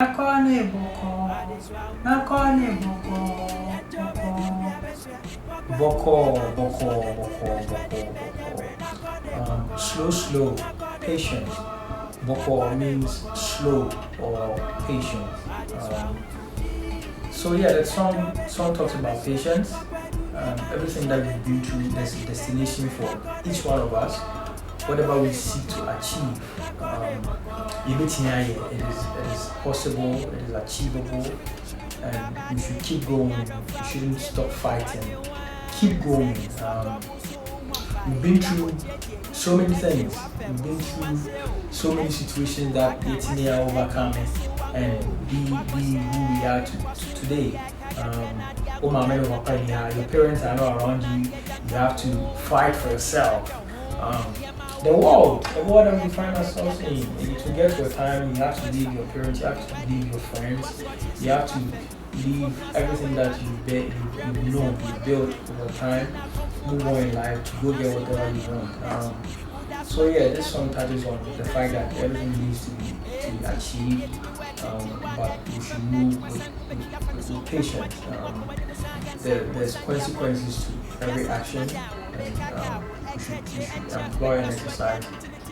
Akan Bɔkɔɔ. Akan Bɔkɔɔ. Slow, patient. Bɔkɔɔ means slow or patient. So yeah, that song talks about patience. Everything that we've been through, there's a destination for each one of us. Whatever we seek to achieve, it is possible, it is achievable, and we should keep going. We shouldn't stop fighting. Keep going. We've been through so many things. We've been through so many situations that we are overcoming and be who we are today. Your parents are not around you. You have to fight for yourself. The world that we find ourselves in, to get to a time, you have to leave your parents, you have to leave your friends, you have to leave everything that you've built over time, move on in life to go get whatever you want. So yeah, this song touches on the fact that everything needs to be achieved, but we should move with patience. There's consequences to every action, and we should employ and exercise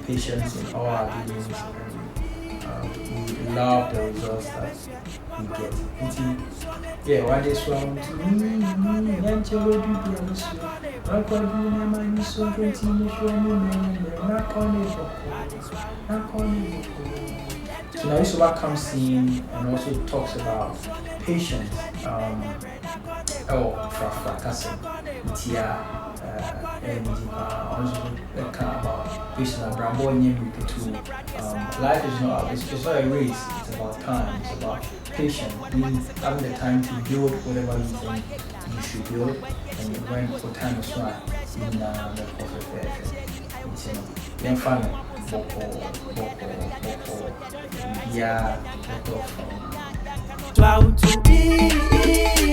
patience in all our dealings, and we love the results that we get. Yeah, why this one? So now Ayisoba comes in and also talks about patience. Fracasing. And also about patience. Life is not a race, it's about time, it's about patience, having the time to build whatever you think you should build, and when for time is right, in the perfect then finally, yeah, to be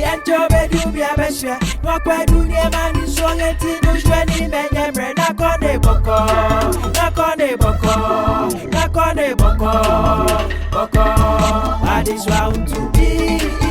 and job do be a best. Walk by do near man is so let it do 20 men. Knock on a bɔkɔɔ, knock on a bɔkɔɔ, knock on a bɔkɔɔ. I just want to be.